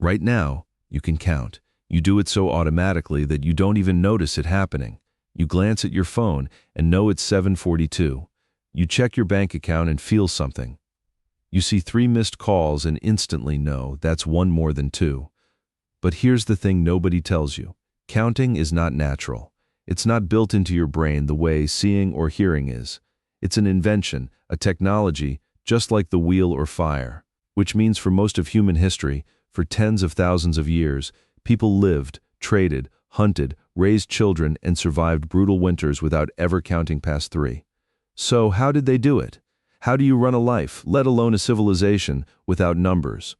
Right now, you can count. You do it so automatically that you don't even notice it happening. You glance at your phone and know it's 7:42. You check your bank account and feel something. You see 3 missed calls and instantly know that's one more than 2. But here's the thing nobody tells you. Counting is not natural. It's not built into your brain the way seeing or hearing is. It's an invention, a technology, just like the wheel or fire. Which means for most of human history, for tens of thousands of years, people lived, traded, hunted, raised children, and survived brutal winters without ever counting past 3. So how did they do it? How do you run a life, let alone a civilization, without numbers?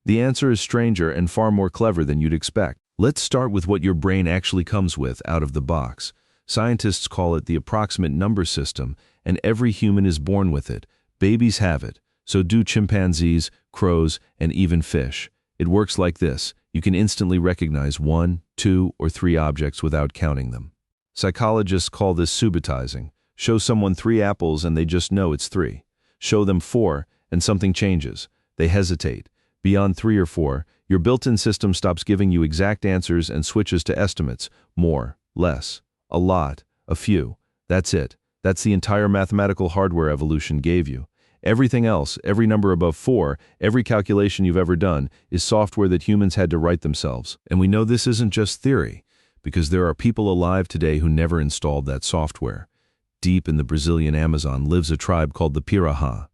The answer is stranger and far more clever than you'd expect. Let's start with what your brain actually comes with out of the box. Scientists call it the approximate number system, and every human is born with it. Babies have it. So do chimpanzees, crows, and even fish. It works like this. You can instantly recognize 1, 2, or 3 objects without counting them. Psychologists call this subitizing. Show someone 3 apples and they just know it's 3. Show them 4 and something changes. They hesitate. Beyond 3 or 4, your built-in system stops giving you exact answers and switches to estimates. More, less, a lot, a few. That's it. That's the entire mathematical hardware evolution gave you. Everything else, every number above 4, every calculation you've ever done, is software that humans had to write themselves. And we know this isn't just theory, because there are people alive today who never installed that software. Deep in the Brazilian Amazon lives a tribe called the Piraha.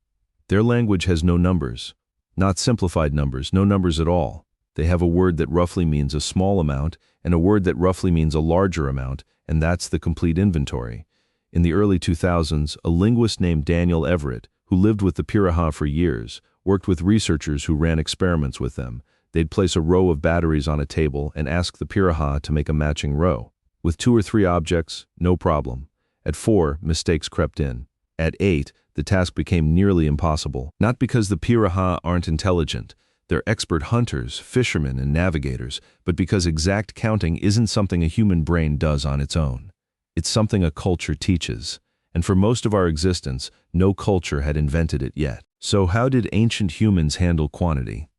Their language has no numbers. Not simplified numbers, no numbers at all. They have a word that roughly means a small amount and a word that roughly means a larger amount, and that's the complete inventory. In the early 2000s, a linguist named Daniel Everett, who lived with the Piraha for years, worked with researchers who ran experiments with them. They'd place a row of batteries on a table and ask the Piraha to make a matching row. With 2 or 3 objects, no problem. At 4, mistakes crept in. At 8, the task became nearly impossible. Not because the Piraha aren't intelligent. They're expert hunters, fishermen, and navigators, but because exact counting isn't something a human brain does on its own. It's something a culture teaches. And for most of our existence, no culture had invented it yet. So how did ancient humans handle quantity?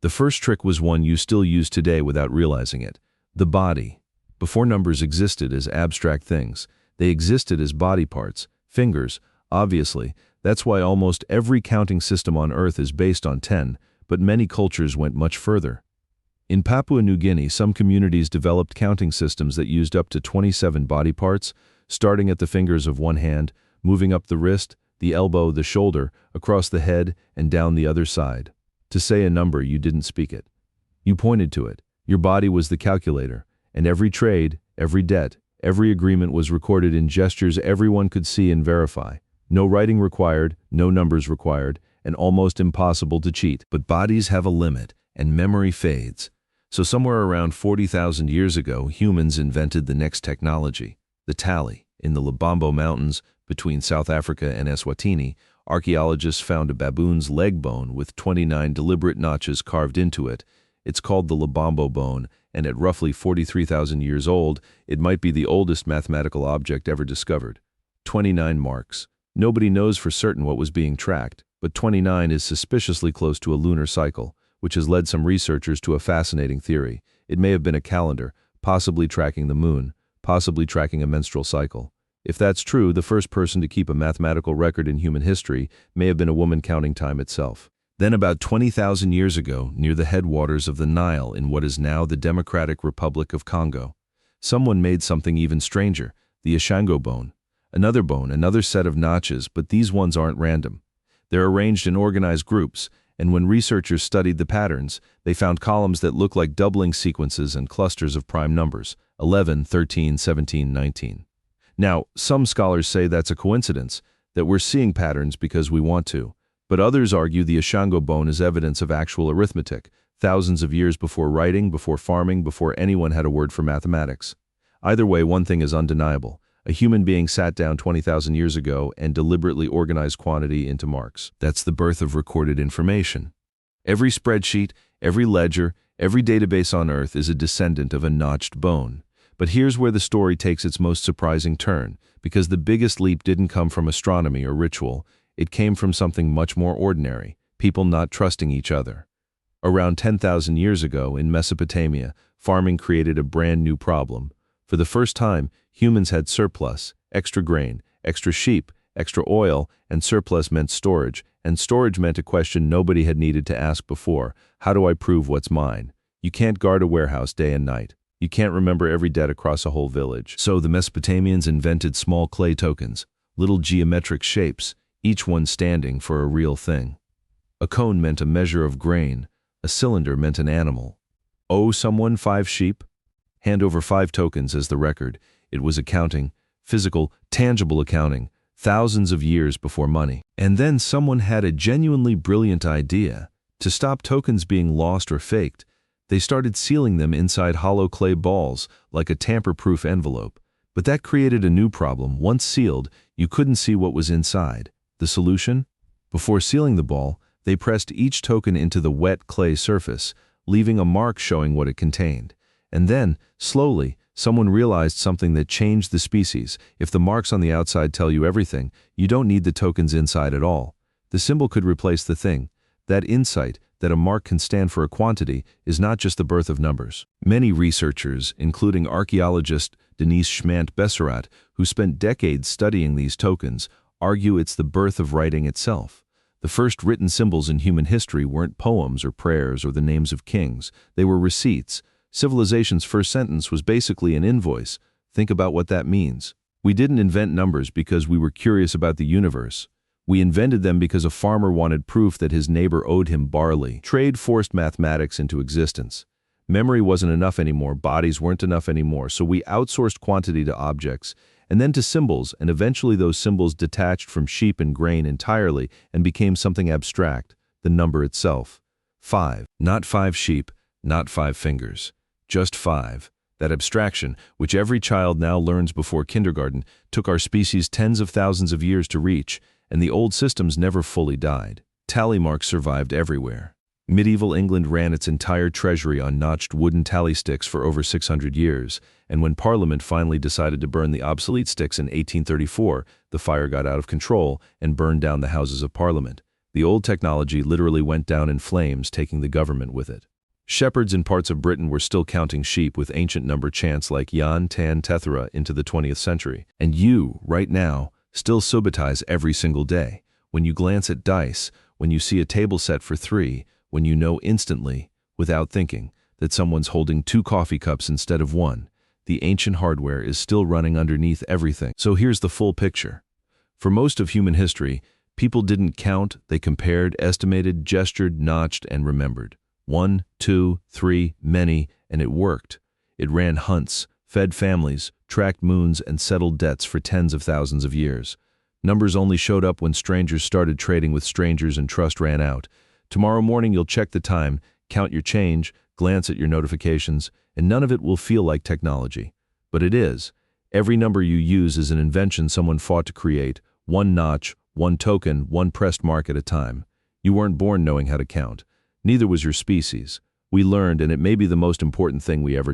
The first trick was one you still use today without realizing it. The body. Before numbers existed as abstract things, they existed as body parts, fingers, obviously. That's why almost every counting system on Earth is based on 10, but many cultures went much further. In Papua New Guinea, some communities developed counting systems that used up to 27 body parts, starting at the fingers of one hand, moving up the wrist, the elbow, the shoulder, across the head, and down the other side. To say a number, you didn't speak it. You pointed to it. Your body was the calculator, and every trade, every debt, every agreement was recorded in gestures everyone could see and verify. No writing required, no numbers required, and almost impossible to cheat. But bodies have a limit, and memory fades. So somewhere around 40,000 years ago, humans invented the next technology. The tally. In the Lubombo Mountains, between South Africa and Eswatini, archaeologists found a baboon's leg bone with 29 deliberate notches carved into it. It's called the Lubombo bone, and at roughly 43,000 years old, it might be the oldest mathematical object ever discovered. 29 marks. Nobody knows for certain what was being tracked, but 29 is suspiciously close to a lunar cycle, which has led some researchers to a fascinating theory. It may have been a calendar, possibly tracking the moon, possibly tracking a menstrual cycle. If that's true, the first person to keep a mathematical record in human history may have been a woman counting time itself. Then about 20,000 years ago, near the headwaters of the Nile in what is now the Democratic Republic of Congo, someone made something even stranger, the Ishango bone. Another set of notches, but these ones aren't random. They're arranged in organized groups, and when researchers studied the patterns, they found columns that look like doubling sequences and clusters of prime numbers, 11, 13, 17, 19. Now, some scholars say that's a coincidence, that we're seeing patterns because we want to, but others argue the Ishango bone is evidence of actual arithmetic, thousands of years before writing, before farming, before anyone had a word for mathematics. Either way, one thing is undeniable. A human being sat down 20,000 years ago and deliberately organized quantity into marks. That's the birth of recorded information. Every spreadsheet, every ledger, every database on Earth is a descendant of a notched bone. But here's where the story takes its most surprising turn, because the biggest leap didn't come from astronomy or ritual. It came from something much more ordinary, people not trusting each other. Around 10,000 years ago, in Mesopotamia, farming created a brand new problem. For the first time, humans had surplus, extra grain, extra sheep, extra oil, and surplus meant storage, and storage meant a question nobody had needed to ask before: how do I prove what's mine? You can't guard a warehouse day and night. You can't remember every debt across a whole village. So the Mesopotamians invented small clay tokens, little geometric shapes, each one standing for a real thing. A cone meant a measure of grain. A cylinder meant an animal. Owe someone 5 sheep? Hand over 5 tokens as the record. It was accounting, physical, tangible accounting, thousands of years before money. And then someone had a genuinely brilliant idea. To stop tokens being lost or faked, they started sealing them inside hollow clay balls, like a tamper-proof envelope. But that created a new problem. Once sealed, you couldn't see what was inside. The solution? Before sealing the ball, they pressed each token into the wet clay surface, leaving a mark showing what it contained. And then, slowly, someone realized something that changed the species. If the marks on the outside tell you everything, you don't need the tokens inside at all. The symbol could replace the thing. That insight, that a mark can stand for a quantity, is not just the birth of numbers. Many researchers, including archaeologist Denise Schmant-Besserat, who spent decades studying these tokens, argue it's the birth of writing itself. The first written symbols in human history weren't poems or prayers or the names of kings. They were receipts. Civilization's first sentence was basically an invoice. Think about what that means. We didn't invent numbers because we were curious about the universe. We invented them because a farmer wanted proof that his neighbor owed him barley. Trade forced mathematics into existence. Memory wasn't enough anymore, bodies weren't enough anymore, so we outsourced quantity to objects, and then to symbols, and eventually those symbols detached from sheep and grain entirely and became something abstract, the number itself. 5. Not 5 sheep, not 5 fingers. Just 5. That abstraction, which every child now learns before kindergarten, took our species tens of thousands of years to reach, and the old systems never fully died. Tally marks survived everywhere. Medieval England ran its entire treasury on notched wooden tally sticks for over 600 years, and when Parliament finally decided to burn the obsolete sticks in 1834, the fire got out of control and burned down the Houses of Parliament. The old technology literally went down in flames, taking the government with it. Shepherds in parts of Britain were still counting sheep with ancient number chants like Yan Tan Tethera into the 20th century. And you, right now, still subitize every single day. When you glance at dice, when you see a table set for 3, when you know instantly, without thinking, that someone's holding 2 coffee cups instead of 1, the ancient hardware is still running underneath everything. So here's the full picture. For most of human history, people didn't count, they compared, estimated, gestured, notched, and remembered. 1, 2, 3, many, and it worked. It ran hunts, fed families, tracked moons, and settled debts for tens of thousands of years. Numbers only showed up when strangers started trading with strangers and trust ran out. Tomorrow morning you'll check the time, count your change, glance at your notifications, and none of it will feel like technology. But it is. Every number you use is an invention someone fought to create, one notch, one token, one pressed mark at a time. You weren't born knowing how to count. Neither was your species. We learned, and it may be the most important thing we ever